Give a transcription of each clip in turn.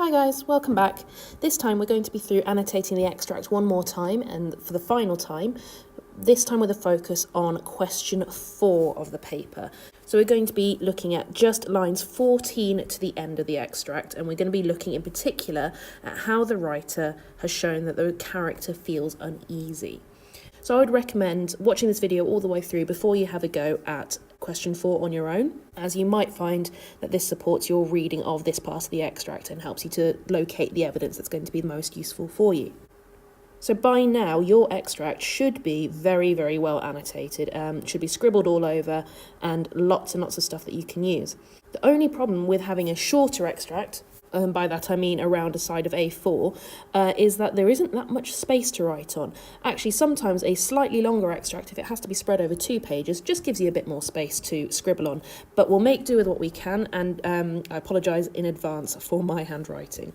Hi guys, welcome back. This time we're going to be through annotating the extract one more time, and for the final time, this time with a focus on question 4 of the paper. So we're going to be looking at just lines 14 to the end of the extract, and we're going to be looking in particular at how the writer has shown that the character feels uneasy. So I would recommend watching this video all the way through before you have a go at question 4 on your own, as you might find that this supports your reading of this part of the extract and helps you to locate the evidence that's going to be the most useful for you. So by now, your extract should be very, very well annotated, should be scribbled all over, and lots of stuff that you can use. The only problem with having a shorter extract, by that I mean around a side of A4, is that there isn't that much space to write on. Actually, sometimes a slightly longer extract, if it has to be spread over 2 pages, just gives you a bit more space to scribble on. But we'll make do with what we can, and I apologise in advance for my handwriting.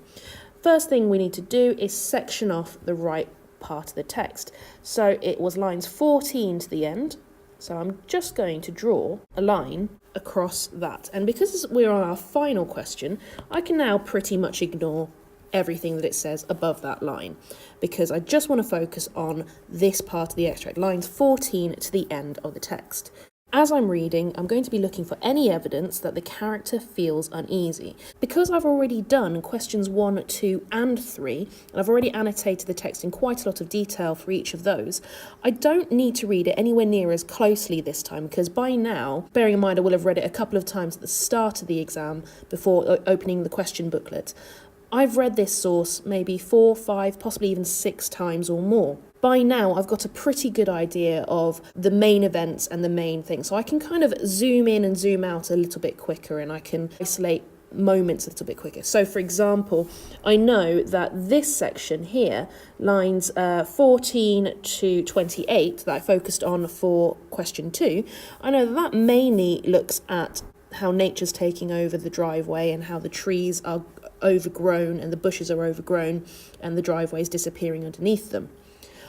First thing we need to do is section off the right part of the text. So it was lines 14 to the end. So I'm just going to draw a line across that. And because we're on our final question, I can now pretty much ignore everything that it says above that line, because I just want to focus on this part of the extract, lines 14 to the end of the text. As I'm reading, I'm going to be looking for any evidence that the character feels uneasy. Because I've already done questions 1, 2 and 3, and I've already annotated the text in quite a lot of detail for each of those, I don't need to read it anywhere near as closely this time, because by now, bearing in mind I will have read it a couple of times at the start of the exam before opening the question booklet, I've read this source maybe 4, 5, possibly even 6 times or more. By now, I've got a pretty good idea of the main events and the main things. So I can kind of zoom in and zoom out a little bit quicker, and I can isolate moments a little bit quicker. So for example, I know that this section here, lines 14 to 28, that I focused on for question 2, I know that mainly looks at how nature's taking over the driveway and how the trees are overgrown and the bushes are overgrown and the driveway is disappearing underneath them.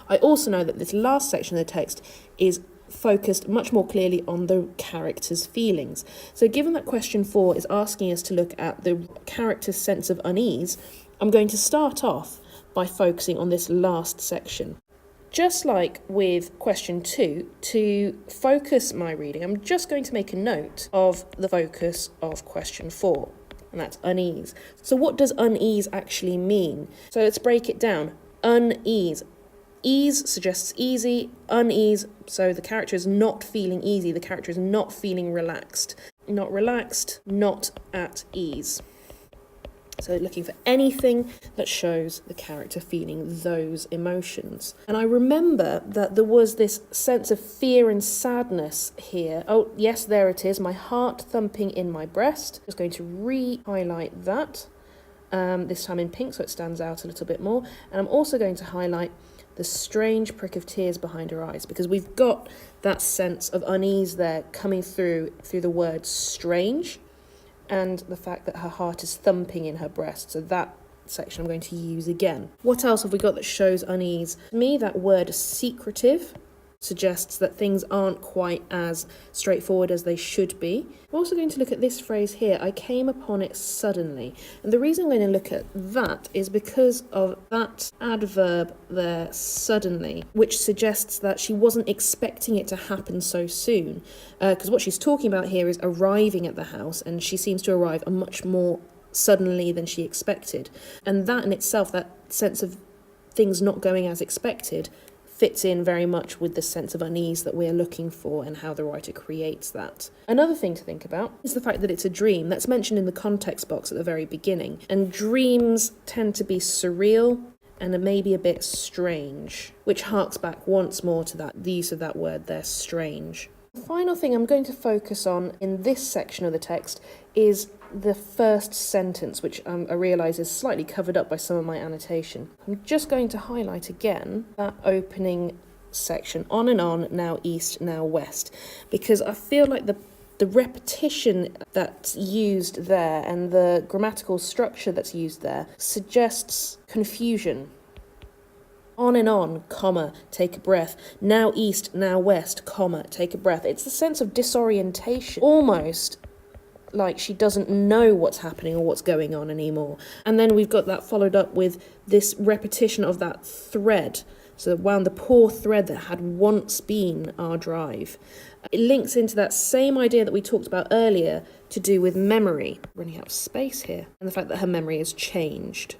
I also know that this last section of the text is focused much more clearly on the character's feelings. So given that question 4 is asking us to look at the character's sense of unease, I'm going to start off by focusing on this last section. Just like with question 2, to focus my reading, I'm just going to make a note of the focus of question 4, and that's unease. So what does unease actually mean? So let's break it down. Unease. Ease suggests easy, unease, so the character is not feeling easy, the character is not feeling relaxed. Not relaxed, not at ease. So looking for anything that shows the character feeling those emotions. And I remember that there was this sense of fear and sadness here. Oh, yes, there it is, my heart thumping in my breast. Just going to re-highlight that, this time in pink so it stands out a little bit more. And I'm also going to highlight the strange prick of tears behind her eyes, because we've got that sense of unease there coming through the word strange and the fact that her heart is thumping in her breast. So that section I'm going to use again. What else have we got that shows unease? To me, that word secretive suggests that things aren't quite as straightforward as they should be. I'm also going to look at this phrase here, I came upon it suddenly. And the reason I'm going to look at that is because of that adverb there, suddenly, which suggests that she wasn't expecting it to happen so soon. Because what she's talking about here is arriving at the house, and she seems to arrive a much more suddenly than she expected. And that in itself, that sense of things not going as expected, fits in very much with the sense of unease that we're looking for and how the writer creates that. Another thing to think about is the fact that it's a dream. That's mentioned in the context box at the very beginning. And dreams tend to be surreal and maybe a bit strange, which harks back once more to the use of that word there, strange. The final thing I'm going to focus on in this section of the text is the first sentence, which I realise is slightly covered up by some of my annotation. I'm just going to highlight again that opening section, on and on, now east, now west, because I feel like the repetition that's used there and the grammatical structure that's used there suggests confusion. On and on, comma, take a breath. Now east, now west, comma, take a breath. It's the sense of disorientation, almost like she doesn't know what's happening or what's going on anymore. And then we've got that followed up with this repetition of that thread. So wound the poor thread that had once been our drive. It links into that same idea that we talked about earlier to do with memory. Running out of space here. And the fact that her memory has changed.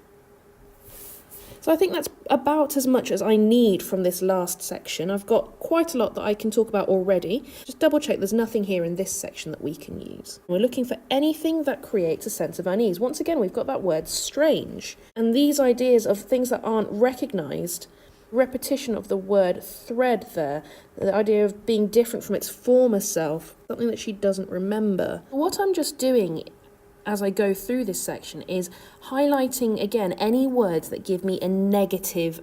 So I think that's about as much as I need from this last section. I've got quite a lot that I can talk about already. Just double check there's nothing here in this section that we can use. We're looking for anything that creates a sense of unease. Once again, we've got that word strange. And these ideas of things that aren't recognised, repetition of the word thread there, the idea of being different from its former self, something that she doesn't remember. What I'm just doing as I go through this section is highlighting again any words that give me a negative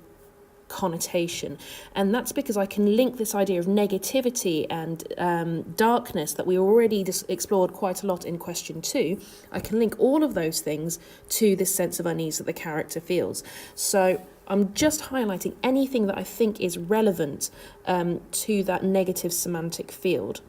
connotation, and that's because I can link this idea of negativity and darkness that we already explored quite a lot in question 2. I can link all of those things to this sense of unease that the character feels. So I'm just highlighting anything that I think is relevant to that negative semantic field.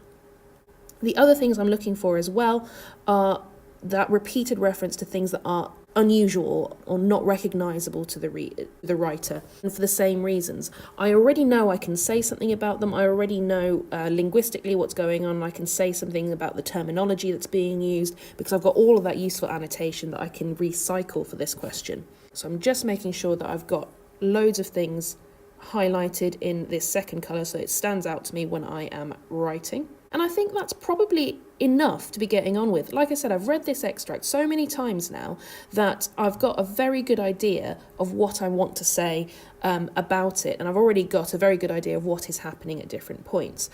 The other things I'm looking for as well are that repeated reference to things that are unusual or not recognisable to the writer, and for the same reasons. I already know I can say something about them. I already know linguistically what's going on. I can say something about the terminology that's being used because I've got all of that useful annotation that I can recycle for this question. So I'm just making sure that I've got loads of things highlighted in this second colour so it stands out to me when I am writing. And I think that's probably enough to be getting on with. Like I said, I've read this extract so many times now that I've got a very good idea of what I want to say about it, and I've already got a very good idea of what is happening at different points.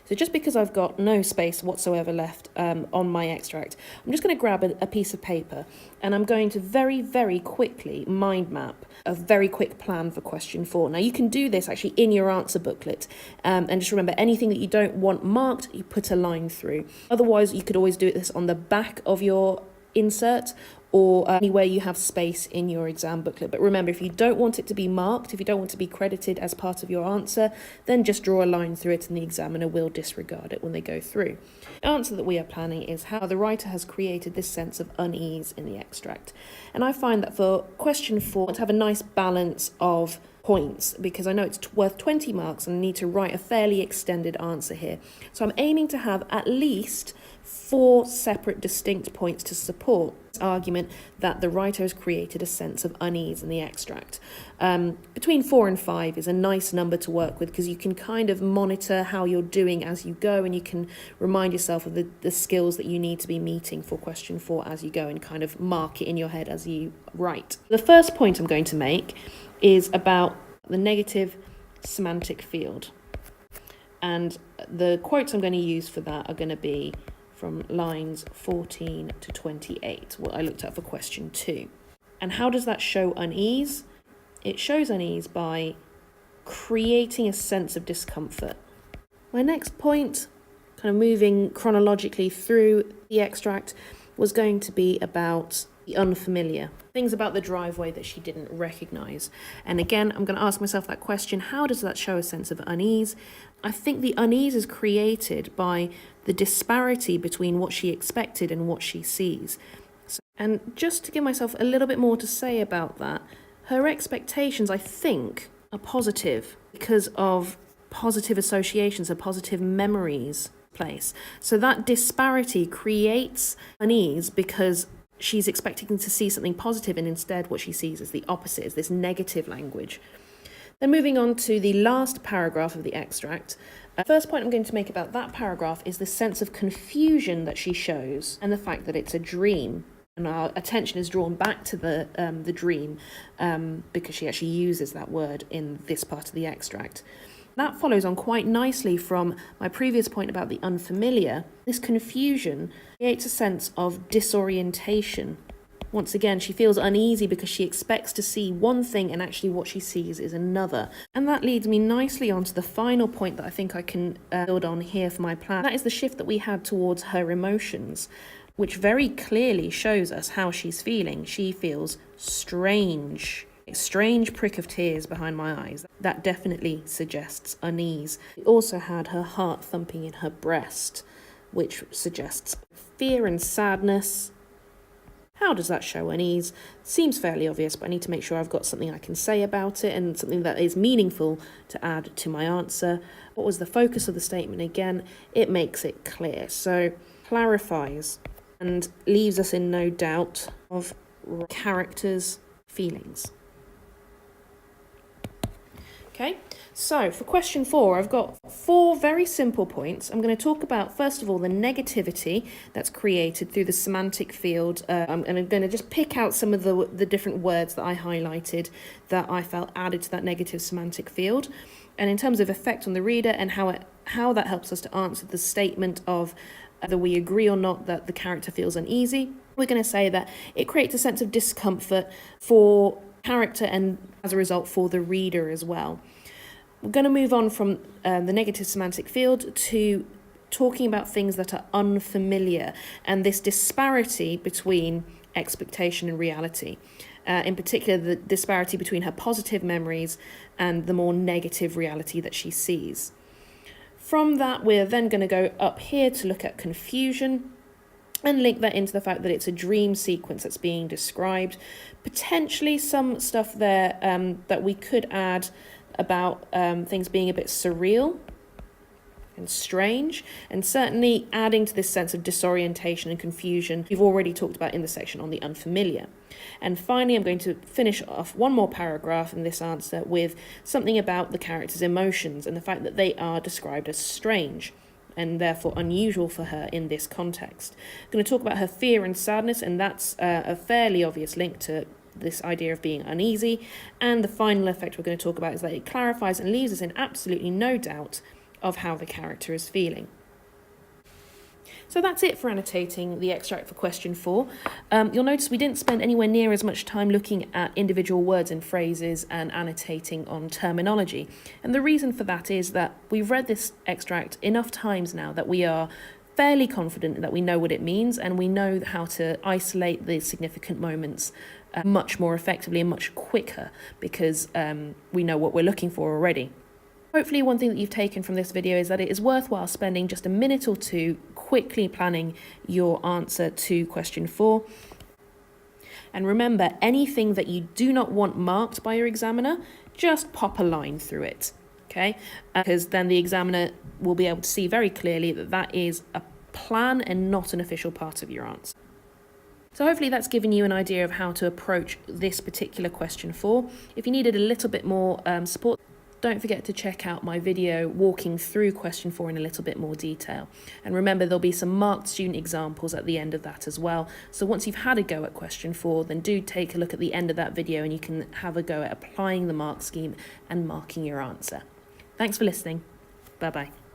So just because I've got no space whatsoever left on my extract, I'm just going to grab a piece of paper and I'm going to very, very quickly mind map a very quick plan for question 4. Now you can do this actually in your answer booklet, and just remember anything that you don't want marked, you put a line through. Otherwise, you could always do this on the back of your insert or anywhere you have space in your exam booklet. But remember, if you don't want it to be marked, if you don't want to be credited as part of your answer, then just draw a line through it and the examiner will disregard it when they go through. The answer that we are planning is how the writer has created this sense of unease in the extract. And I find that for question 4, to have a nice balance of points, because I know it's worth 20 marks and I need to write a fairly extended answer here. So I'm aiming to have at least 4 separate distinct points to support this argument that the writer has created a sense of unease in the extract. Between 4 and 5 is a nice number to work with because you can kind of monitor how you're doing as you go, and you can remind yourself of the skills that you need to be meeting for question 4 as you go and kind of mark it in your head as you write. The first point I'm going to make is about the negative semantic field. And the quotes I'm going to use for that are going to be from lines 14 to 28, what I looked at for question 2. And how does that show unease? It shows unease by creating a sense of discomfort. My next point, kind of moving chronologically through the extract, was going to be about the unfamiliar, things about the driveway that she didn't recognise. And again, I'm going to ask myself that question, how does that show a sense of unease? I think the unease is created by the disparity between what she expected and what she sees. And just to give myself a little bit more to say about that, her expectations, I think, are positive because of positive associations, or positive memories place. So that disparity creates unease because she's expecting to see something positive, and instead what she sees is the opposite, is this negative language. Then moving on to the last paragraph of the extract. The first point I'm going to make about that paragraph is the sense of confusion that she shows and the fact that it's a dream. And our attention is drawn back to the dream because she actually uses that word in this part of the extract. That follows on quite nicely from my previous point about the unfamiliar. This confusion creates a sense of disorientation. Once again, she feels uneasy because she expects to see one thing and actually what she sees is another. And that leads me nicely on to the final point that I think I can build on here for my plan. That is the shift that we had towards her emotions, which very clearly shows us how she's feeling. She feels strange. A strange prick of tears behind my eyes. That definitely suggests unease. We also had her heart thumping in her breast. which suggests fear and sadness. How does that show unease? Seems fairly obvious, but I need to make sure I've got something I can say about it and something that is meaningful to add to my answer. What was the focus of the statement again? It makes it clear. So clarifies and leaves us in no doubt of character's feelings. Okay, so for question 4, I've got 4 very simple points. I'm going to talk about, first of all, the negativity that's created through the semantic field. And I'm going to just pick out some of the different words that I highlighted that I felt added to that negative semantic field. And in terms of effect on the reader and how that helps us to answer the statement of whether we agree or not that the character feels uneasy, we're going to say that it creates a sense of discomfort for character and as a result for the reader as well. We're going to move on from the negative semantic field to talking about things that are unfamiliar and this disparity between expectation and reality. In particular, the disparity between her positive memories and the more negative reality that she sees. From that, we're then going to go up here to look at confusion and link that into the fact that it's a dream sequence that's being described. Potentially some stuff there that we could add about things being a bit surreal and strange, and certainly adding to this sense of disorientation and confusion we've already talked about in the section on the unfamiliar. And finally, I'm going to finish off one more paragraph in this answer with something about the character's emotions and the fact that they are described as strange and therefore unusual for her in this context. I'm going to talk about her fear and sadness, and that's a fairly obvious link to this idea of being uneasy. And the final effect we're going to talk about is that it clarifies and leaves us in absolutely no doubt of how the character is feeling. So that's it for annotating the extract for question 4. You'll notice we didn't spend anywhere near as much time looking at individual words and phrases and annotating on terminology. And the reason for that is that we've read this extract enough times now that we are fairly confident that we know what it means and we know how to isolate the significant moments much more effectively and much quicker because we know what we're looking for already. Hopefully one thing that you've taken from this video is that it is worthwhile spending just a minute or two quickly planning your answer to question 4. And remember, anything that you do not want marked by your examiner, just pop a line through it, okay? Because then the examiner will be able to see very clearly that that is a plan and not an official part of your answer. So hopefully that's given you an idea of how to approach this particular question 4. If you needed a little bit more support, don't forget to check out my video walking through question 4 in a little bit more detail. And remember, there'll be some marked student examples at the end of that as well. So once you've had a go at question 4, then do take a look at the end of that video and you can have a go at applying the mark scheme and marking your answer. Thanks for listening. Bye-bye.